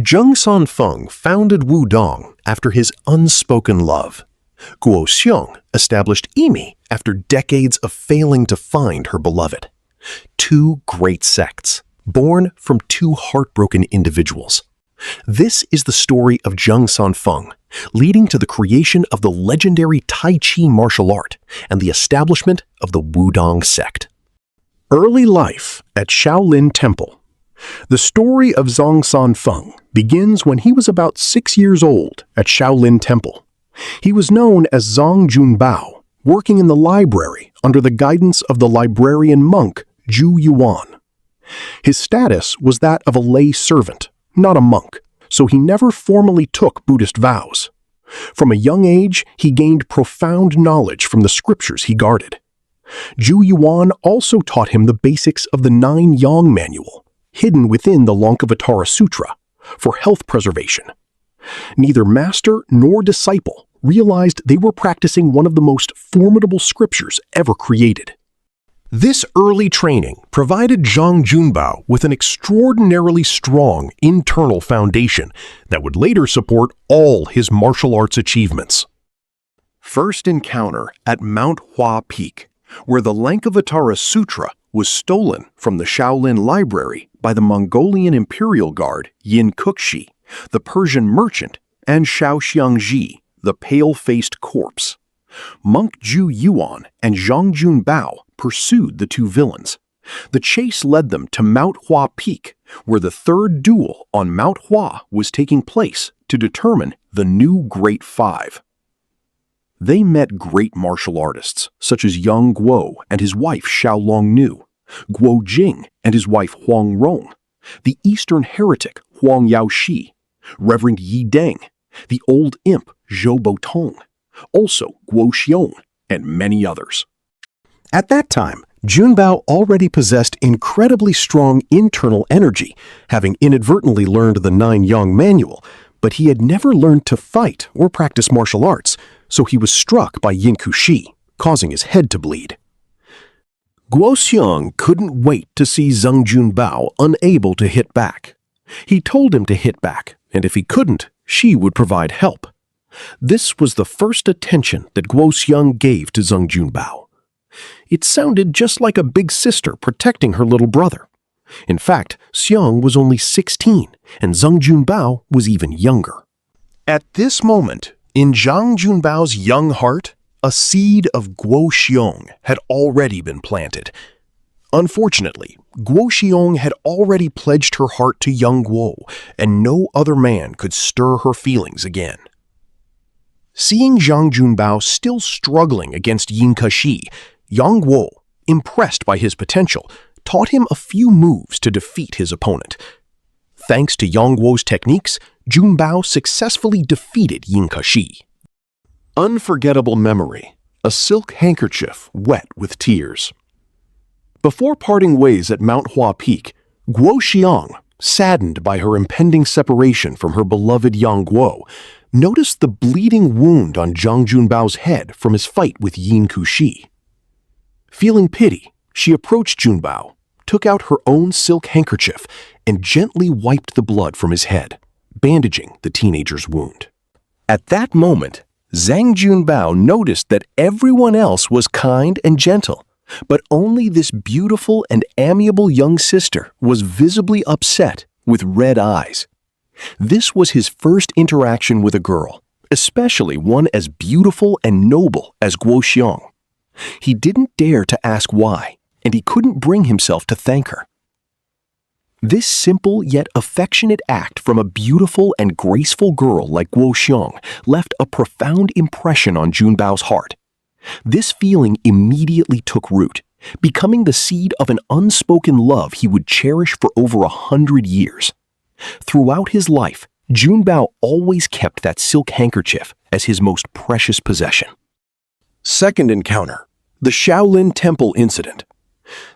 Zhang Sanfeng founded Wudang after his unspoken love. Guo Xiang established Yimi after decades of failing to find her beloved. Two great sects, born from two heartbroken individuals. This is the story of Zhang Sanfeng, leading to the creation of the legendary Tai Chi martial art and the establishment of the Wudang sect. Early life at Shaolin Temple. The story of Zhang Sanfeng begins when he was about 6 years old at Shaolin Temple. He was known as Zhang Junbao, working in the library under the guidance of the librarian monk Yuan. His status was that of a lay servant, not a monk, so he never formally took Buddhist vows. From a young age, he gained profound knowledge from the scriptures he guarded. Yuan also taught him the basics of the 9 Yong manual, hidden within the Lankavatara Sutra, for health preservation. Neither master nor disciple realized they were practicing one of the most formidable scriptures ever created. This early training provided Zhang Junbao with an extraordinarily strong internal foundation that would later support all his martial arts achievements. First encounter at Mount Hua Peak, where the Lankavatara Sutra was stolen from the Shaolin Library by the Mongolian Imperial Guard Yin Kuxi, the Persian merchant, and Shaoxiangji, the pale-faced corpse. Monk Yuan and Zhang Junbao pursued the two villains. The chase led them to Mount Hua Peak, where the third duel on Mount Hua was taking place to determine the new Great Five. They met great martial artists such as Yang Guo and his wife Xiaolong Nu, Guo Jing and his wife Huang Rong, the Eastern heretic Huang Yaoshi, Reverend Yi Deng, the old imp Zhou Botong, also Guo Xiang, and many others. At that time, Junbao already possessed incredibly strong internal energy, having inadvertently learned the 9 Yong manual, but he had never learned to fight or practice martial arts, so he was struck by Yin Kuxi, causing his head to bleed. Guo Xiang couldn't wait to see Zhang Junbao unable to hit back. He told him to hit back, and if he couldn't, she would provide help. This was the first attention that Guo Xiang gave to Zhang Junbao. It sounded just like a big sister protecting her little brother. In fact, Xiang was only 16, and Zhang Junbao was even younger. At this moment, in Zhang Junbao's young heart, a seed of Guo Xiang had already been planted. Unfortunately, Guo Xiang had already pledged her heart to young Guo, and no other man could stir her feelings again. Seeing Zhang Junbao still struggling against Yin Kuxi, Yang Guo, impressed by his potential, taught him a few moves to defeat his opponent. Thanks to Yang Guo's techniques, Junbao successfully defeated Yin Kuxi. Unforgettable memory, a silk handkerchief wet with tears. Before parting ways at Mount Hua Peak, Guo Xiang, saddened by her impending separation from her beloved Yang Guo, noticed the bleeding wound on Zhang Junbao's head from his fight with Yin Kuxi. Feeling pity, she approached Junbao, took out her own silk handkerchief, and gently wiped the blood from his head, bandaging the teenager's wound. At that moment, Zhang Junbao noticed that everyone else was kind and gentle, but only this beautiful and amiable young sister was visibly upset with red eyes. This was his first interaction with a girl, especially one as beautiful and noble as Guo Xiang. He didn't dare to ask why, and he couldn't bring himself to thank her. This simple yet affectionate act from a beautiful and graceful girl like Guo Xiang left a profound impression on Junbao's heart. This feeling immediately took root, becoming the seed of an unspoken love he would cherish for over 100 years. Throughout his life, Junbao always kept that silk handkerchief as his most precious possession. Second encounter, the Shaolin Temple incident.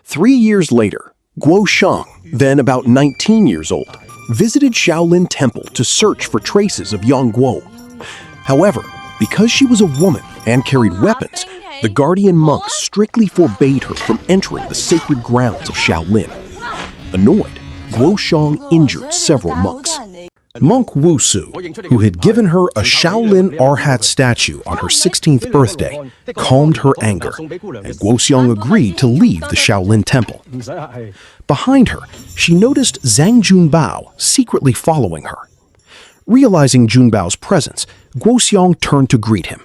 3 years later, Guo Xiang, then about 19 years old, visited Shaolin Temple to search for traces of Yang Guo. However, because she was a woman and carried weapons, the guardian monks strictly forbade her from entering the sacred grounds of Shaolin. Annoyed, Guo Xiang injured several monks. Monk Wusu, who had given her a Shaolin Arhat statue on her 16th birthday, calmed her anger, and Guo Xiang agreed to leave the Shaolin temple. Behind her, she noticed Zhang Junbao secretly following her. Realizing Junbao's presence, Guo Xiang turned to greet him.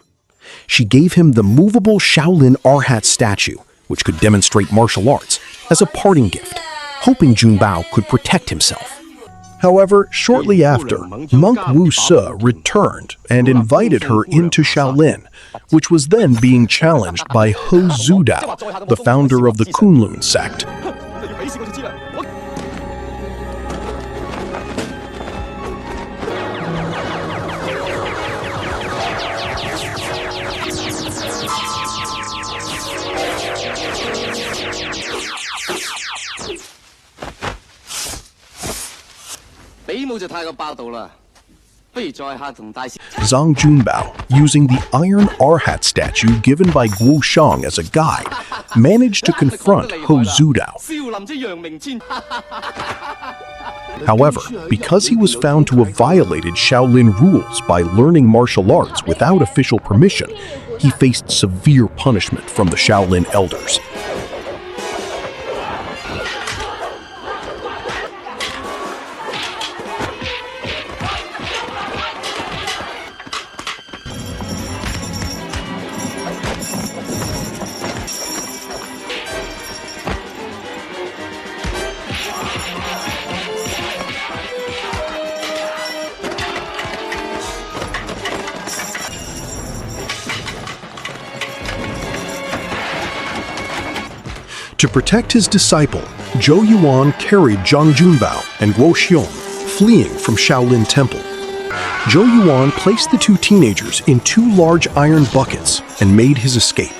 She gave him the movable Shaolin Arhat statue, which could demonstrate martial arts, as a parting gift, hoping Junbao could protect himself. However, shortly after, Monk Wusu returned and invited her into Shaolin, which was then being challenged by He Zudao, the founder of the Kunlun sect. Zhang Junbao, using the iron Arhat statue given by Guo Xiang as a guide, managed to confront He Zudao. However, because he was found to have violated Shaolin rules by learning martial arts without official permission, he faced severe punishment from the Shaolin elders. To protect his disciple, Zhou Yuan carried Zhang Junbao and Guo Xiang, fleeing from Shaolin Temple. Zhou Yuan placed the two teenagers in two large iron buckets and made his escape.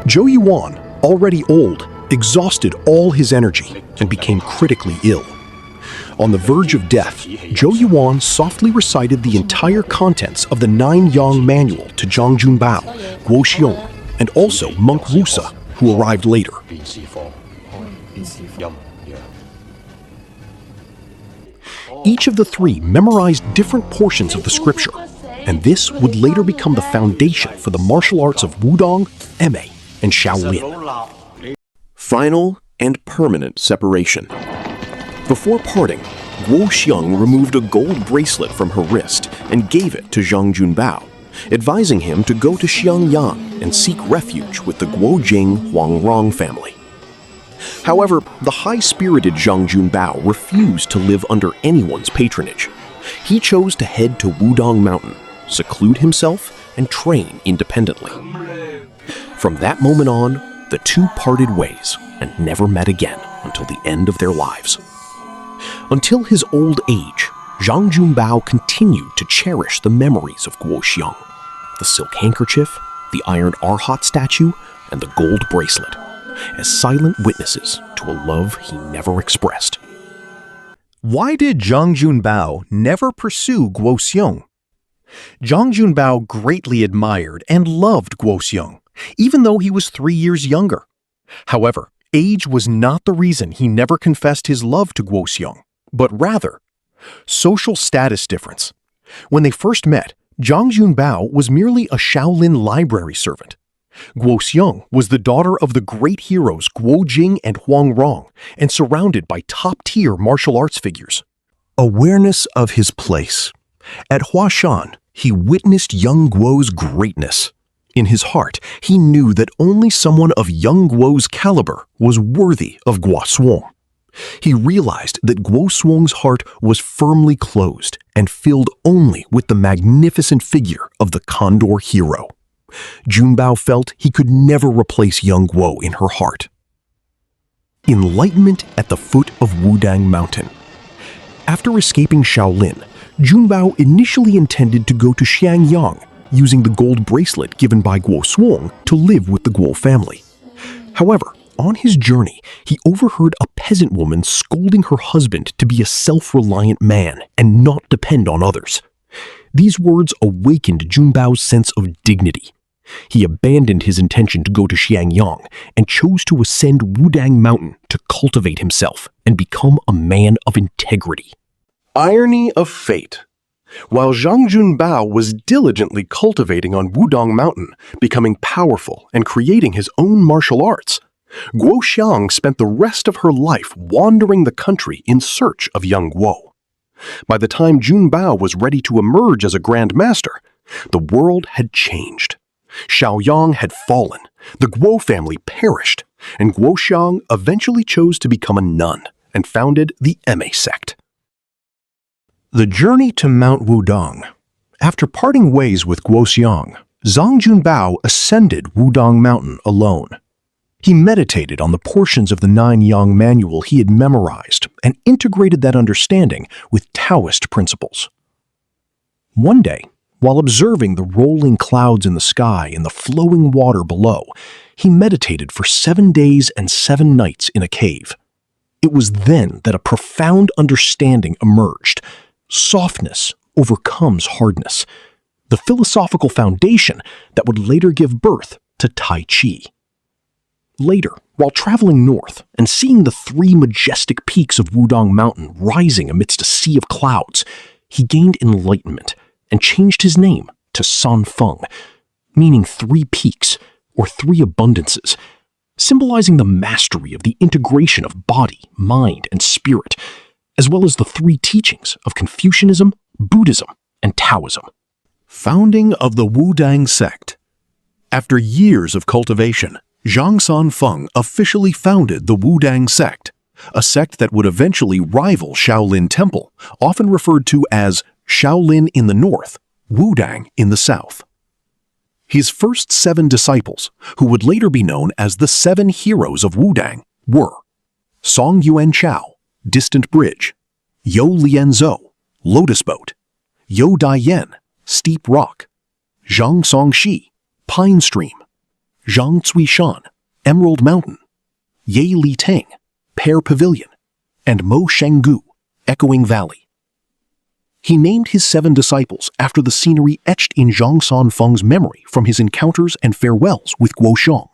Zhou Yuan, already old, exhausted all his energy and became critically ill. On the verge of death, Zhou Yuan softly recited the entire contents of the 9 Yong manual to Zhang Junbao, Guo Xiang, and also Monk Wusu, who arrived later. Each of the three memorized different portions of the scripture, and this would later become the foundation for the martial arts of Wudang, Ma, and Shaolin. Final and permanent separation. Before parting, Guo Xiang removed a gold bracelet from her wrist and gave it to Zhang Junbao, advising him to go to Xiangyang and seek refuge with the Guojing Huangrong family. However, the high-spirited Zhang Junbao refused to live under anyone's patronage. He chose to head to Wudang Mountain, seclude himself, and train independently. From that moment on, the two parted ways and never met again until the end of their lives. Until his old age, Zhang Junbao continued to cherish the memories of Guo Xiang, the silk handkerchief, the iron Arhat statue, and the gold bracelet, as silent witnesses to a love he never expressed. Why did Zhang Junbao never pursue Guo Xiang? Zhang Junbao greatly admired and loved Guo Xiang, even though he was 3 years younger. However, age was not the reason he never confessed his love to Guo Xiang, but rather, social status difference. When they first met, Zhang Junbao was merely a Shaolin library servant. Guo Xiang was the daughter of the great heroes Guo Jing and Huang Rong, and surrounded by top-tier martial arts figures. Awareness of his place. At Huashan, he witnessed young Guo's greatness. In his heart, he knew that only someone of young Guo's caliber was worthy of Guo Xiang. He realized that Guo Xiang's heart was firmly closed and filled only with the magnificent figure of the Condor hero. Junbao felt he could never replace young Guo in her heart. Enlightenment at the foot of Wudang Mountain. After escaping Shaolin, Junbao initially intended to go to Xiangyang, using the gold bracelet given by Guo Xiang to live with the Guo family. However, on his journey, he overheard a peasant woman scolding her husband to be a self-reliant man and not depend on others. These words awakened Junbao's sense of dignity. He abandoned his intention to go to Xiangyang and chose to ascend Wudang Mountain to cultivate himself and become a man of integrity. Irony of fate. While Zhang Junbao was diligently cultivating on Wudang Mountain, becoming powerful and creating his own martial arts, Guo Xiang spent the rest of her life wandering the country in search of young Guo. By the time Junbao was ready to emerge as a Grand Master, the world had changed. Shaoyang had fallen, the Guo family perished, and Guo Xiang eventually chose to become a nun and founded the Sect. The journey to Mount Wudang. After parting ways with Guo Xiang, Zhang Junbao ascended Wudang Mountain alone. He meditated on the portions of the 9 Yang manual he had memorized and integrated that understanding with Taoist principles. One day, while observing the rolling clouds in the sky and the flowing water below, he meditated for 7 days and 7 nights in a cave. It was then that a profound understanding emerged. Softness overcomes hardness, the philosophical foundation that would later give birth to Tai Chi. Later, while traveling north and seeing the 3 majestic peaks of Wudang Mountain rising amidst a sea of clouds, he gained enlightenment and changed his name to Sanfeng, meaning 3 peaks or 3 abundances, symbolizing the mastery of the integration of body, mind, and spirit, as well as the 3 teachings of Confucianism, Buddhism, and Taoism. Founding of the Wudang Sect. After years of cultivation, Zhang Sanfeng officially founded the Wudang Sect, a sect that would eventually rival Shaolin Temple, often referred to as Shaolin in the north, Wudang in the south. His first 7 disciples, who would later be known as the 7 heroes of Wudang, were Song Yuan Chao, Distant Bridge, Yo Lianzhou, Lotus Boat, Yo Daiyan, Steep Rock, Zhang Songshi, Pine Stream, Zhang Cuishan, Emerald Mountain, Ye Li Teng, Pear Pavilion, and Mo Shenggu, Echoing Valley. He named his 7 disciples after the scenery etched in Zhang Sanfeng's memory from his encounters and farewells with Guo Xiang.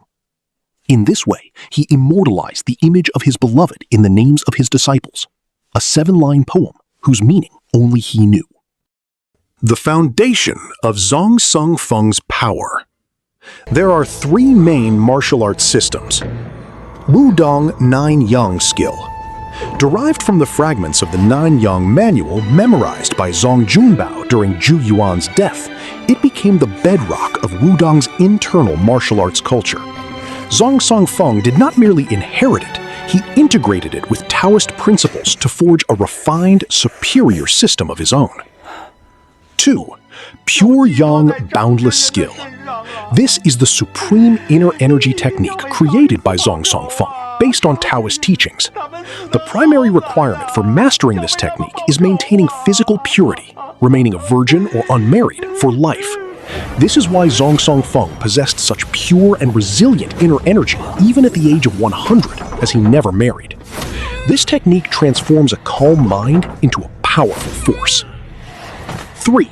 In this way, he immortalized the image of his beloved in the names of his disciples, a 7-line poem whose meaning only he knew. The foundation of Zhang Sanfeng's power. There are 3 main martial arts systems. Wudang 9 Yang skill. Derived from the fragments of the 9 Yang manual memorized by Zhang Junbao during Zhu Yuan's death, it became the bedrock of Wudang's internal martial arts culture. Zhang Sanfeng did not merely inherit it, he integrated it with Taoist principles to forge a refined, superior system of his own. 2. Pure Yang boundless skill. This is the supreme inner energy technique created by Zhang Sanfeng, based on Taoist teachings. The primary requirement for mastering this technique is maintaining physical purity, remaining a virgin or unmarried for life. This is why Zhang Sanfeng possessed such pure and resilient inner energy even at the age of 100, as he never married. This technique transforms a calm mind into a powerful force. 3.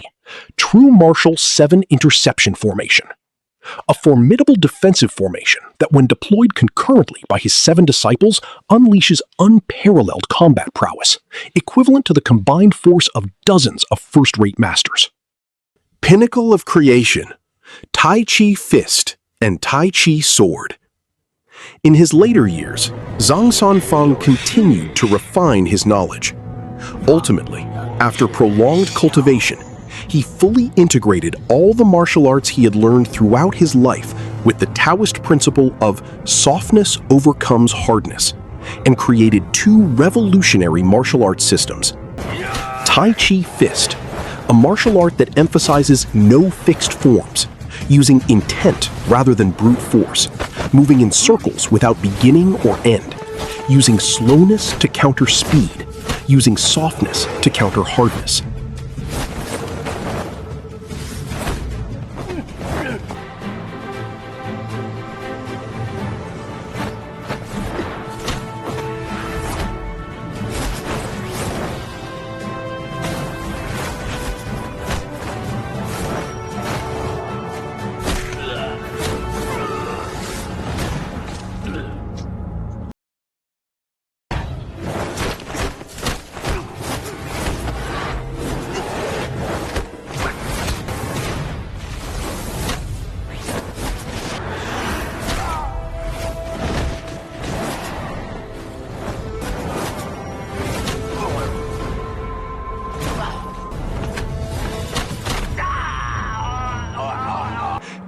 True Martial 7 Interception Formation. A formidable defensive formation that, when deployed concurrently by his 7 disciples, unleashes unparalleled combat prowess, equivalent to the combined force of dozens of first-rate masters. Pinnacle of Creation, Tai Chi Fist, and Tai Chi Sword. In his later years, Zhang Sanfeng continued to refine his knowledge. Ultimately, after prolonged cultivation, he fully integrated all the martial arts he had learned throughout his life with the Taoist principle of softness overcomes hardness, and created 2 revolutionary martial arts systems. Tai Chi Fist, a martial art that emphasizes no fixed forms, using intent rather than brute force, moving in circles without beginning or end, using slowness to counter speed, using softness to counter hardness.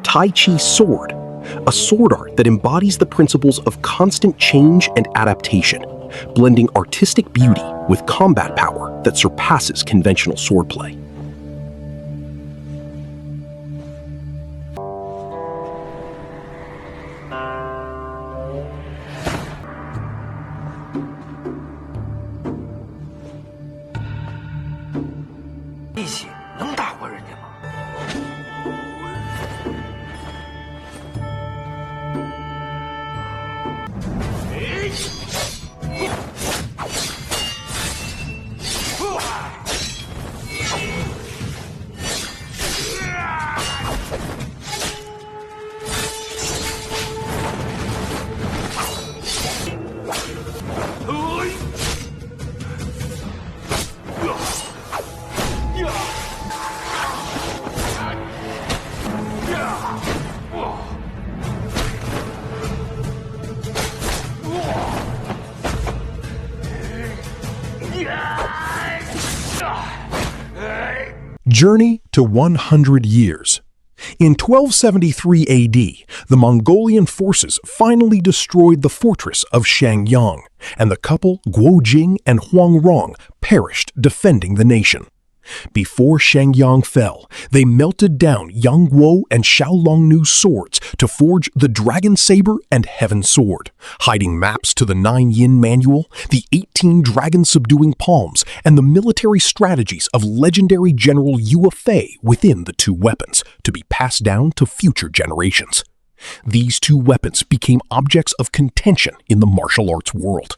Tai Chi Sword, a sword art that embodies the principles of constant change and adaptation, blending artistic beauty with combat power that surpasses conventional swordplay. Journey to 100 years. In 1273 AD, the Mongolian forces finally destroyed the fortress of Shangyang, and the couple Guo Xiang and Huang Rong perished defending the nation. Before Shangyang fell, they melted down Yang Guo and Xiaolongnu's swords to forge the Dragon Sabre and Heaven Sword, hiding maps to the 9 Yin Manual, the 18 dragon-subduing palms, and the military strategies of legendary General Yue Fei within the two weapons, to be passed down to future generations. These two weapons became objects of contention in the martial arts world.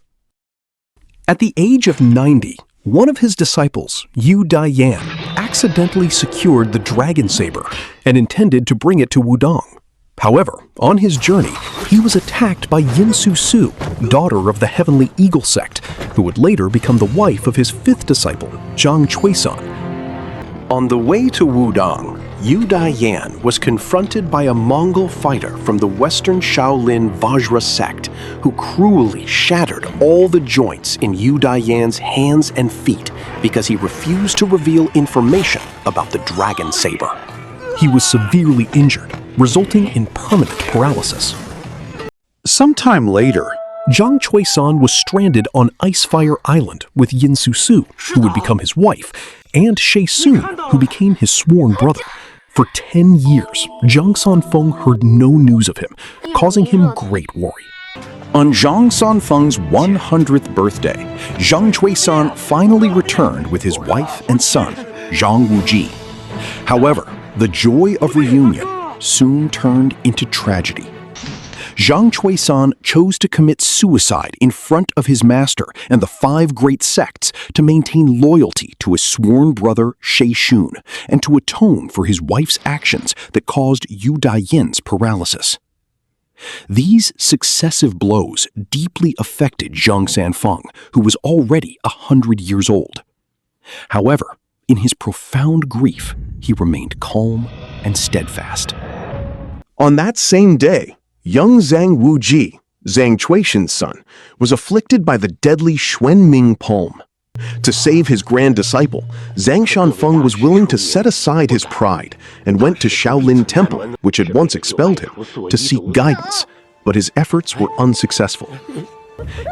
At the age of 90, one of his disciples, Yu Yan, accidentally secured the Dragon Saber and intended to bring it to Wudang. However, on his journey, he was attacked by Yin Su, daughter of the Heavenly Eagle Sect, who would later become the wife of his fifth disciple, Zhang Sanfeng. On the way to Wudang, Yu Yan was confronted by a Mongol fighter from the Western Shaolin Vajra sect, who cruelly shattered all the joints in Yu Yan's hands and feet because he refused to reveal information about the Dragon Saber. He was severely injured, resulting in permanent paralysis. Sometime later, Zhang Sanfeng was stranded on Icefire Island with Yin Su, who would become his wife, and She Sun, who became his sworn brother. For 10 years, Zhang Sanfeng heard no news of him, causing him great worry. On Zhang Sanfeng's 100th birthday, Zhang Sanfeng finally returned with his wife and son, Zhang Wuji. However, the joy of reunion soon turned into tragedy. Zhang Sanfeng chose to commit suicide in front of his master and the 5 great sects to maintain loyalty to his sworn brother She Sun and to atone for his wife's actions that caused Yu Yan's paralysis. These successive blows deeply affected Zhang Sanfeng, who was already 100 years old. However, in his profound grief, he remained calm and steadfast. On that same day, young Zhang Wuji, Zhang Chuishan's son, was afflicted by the deadly Xuanming palm. To save his grand disciple, Zhang Sanfeng was willing to set aside his pride and went to Shaolin Temple, which had once expelled him, to seek guidance, but his efforts were unsuccessful.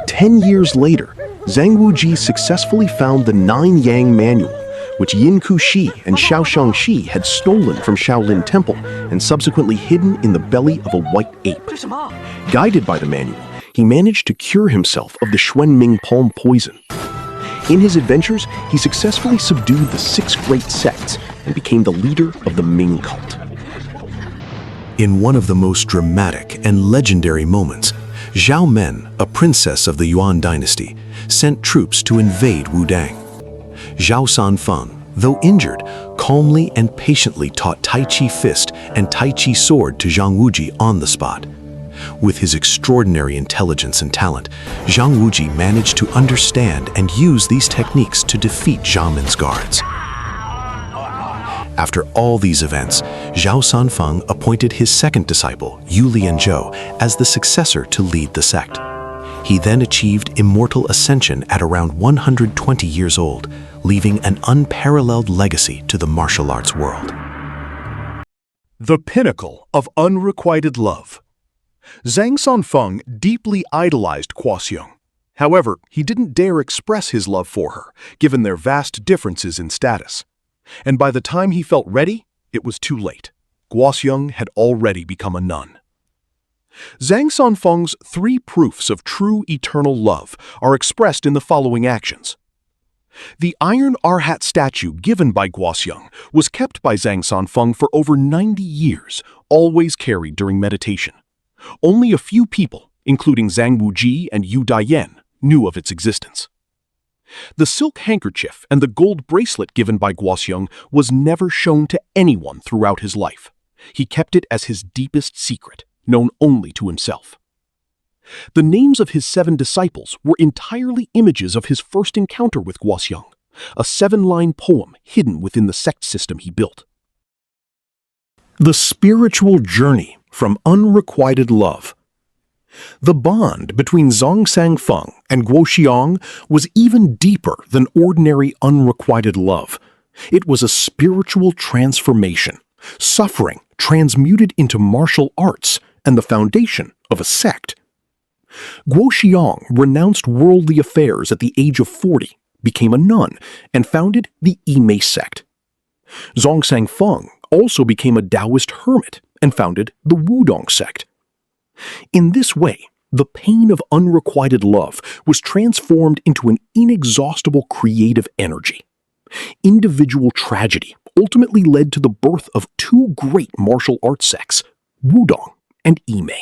10 years later, Zhang Wuji successfully found the 9 Yang Manual, which Yin Kushi and Xiao Shi had stolen from Shaolin Temple and subsequently hidden in the belly of a white ape. Guided by the manual, he managed to cure himself of the Xuanming palm poison. In his adventures, he successfully subdued the 6 great sects and became the leader of the Ming cult. In one of the most dramatic and legendary moments, Zhao Men, a princess of the Yuan dynasty, sent troops to invade Wudang. Zhao Sanfeng, though injured, calmly and patiently taught Tai Chi Fist and Tai Chi Sword to Zhang Wuji on the spot. With his extraordinary intelligence and talent, Zhang Wuji managed to understand and use these techniques to defeat Zhang Min's guards. After all these events, Zhang Sanfeng appointed his second disciple, Yu Lianzhou, as the successor to lead the sect. He then achieved immortal ascension at around 120 years old, leaving an unparalleled legacy to the martial arts world. The Pinnacle of Unrequited Love. Zhang Sanfeng deeply idolized Guo Xiang. However, he didn't dare express his love for her, given their vast differences in status. And by the time he felt ready, it was too late. Guo Xiang had already become a nun. Zhang Sanfeng's 3 proofs of true eternal love are expressed in the following actions. The iron Arhat statue given by Guo Xiang was kept by Zhang Sanfeng for over 90 years, always carried during meditation. Only a few people, including Zhang Wuji and Yu Dian, knew of its existence. The silk handkerchief and the gold bracelet given by Guo Xiang was never shown to anyone throughout his life. He kept it as his deepest secret, known only to himself. The names of his 7 disciples were entirely images of his first encounter with Guo Xiang, a 7-line poem hidden within the sect system he built. The spiritual journey from unrequited love. The bond between Zhang Sanfeng and Guo Xiang was even deeper than ordinary unrequited love. It was a spiritual transformation, suffering transmuted into martial arts and the foundation of a sect. Guo Xiang renounced worldly affairs at the age of 40, became a nun, and founded the Yimei sect. Zhang Sanfeng also became a Taoist hermit and founded the Wudang sect. In this way, the pain of unrequited love was transformed into an inexhaustible creative energy. Individual tragedy ultimately led to the birth of 2 great martial arts sects, Wudang and Yimei.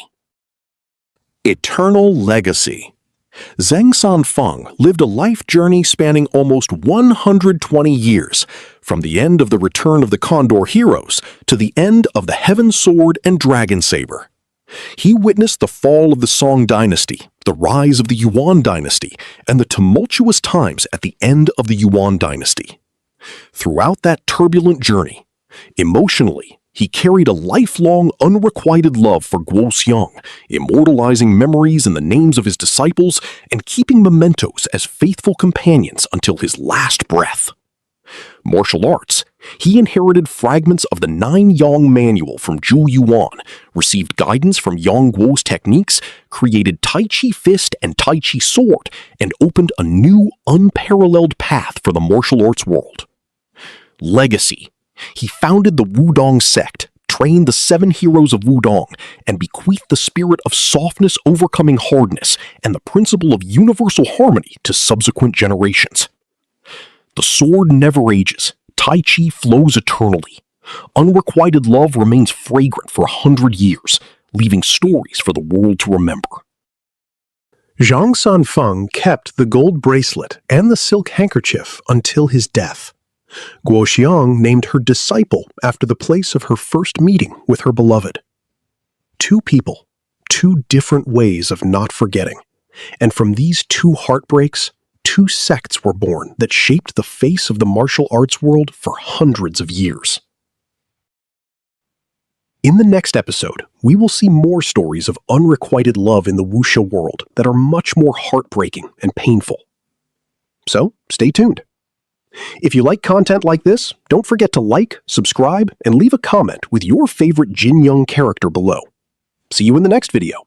Eternal legacy. Zhang Sanfeng lived a life journey spanning almost 120 years, from the end of the Return of the Condor Heroes to the end of the Heaven Sword and Dragon Sabre. He witnessed the fall of the Song dynasty, the rise of the Yuan dynasty, and the tumultuous times at the end of the Yuan dynasty. Throughout that turbulent journey, emotionally, he carried a lifelong unrequited love for Guo Xiang, immortalizing memories and the names of his disciples and keeping mementos as faithful companions until his last breath. Martial arts. He inherited fragments of the 9 Yong manual from Zhu Yuan, received guidance from Yong Guo's techniques, created Tai Chi Fist and Tai Chi Sword, and opened a new, unparalleled path for the martial arts world. Legacy. He founded the Wudang sect, trained the 7 heroes of Wudang, and bequeathed the spirit of softness overcoming hardness and the principle of universal harmony to subsequent generations. The sword never ages. Tai Chi flows eternally. Unrequited love remains fragrant for 100 years, leaving stories for the world to remember. Zhang Sanfeng kept the gold bracelet and the silk handkerchief until his death. Guo Xiang named her disciple after the place of her first meeting with her beloved. 2 people, 2 different ways of not forgetting, and from these 2 heartbreaks, 2 sects were born that shaped the face of the martial arts world for hundreds of years. In the next episode, we will see more stories of unrequited love in the wuxia world that are much more heartbreaking and painful. So, stay tuned. If you like content like this, don't forget to like, subscribe, and leave a comment with your favorite Jin Young character below. See you in the next video.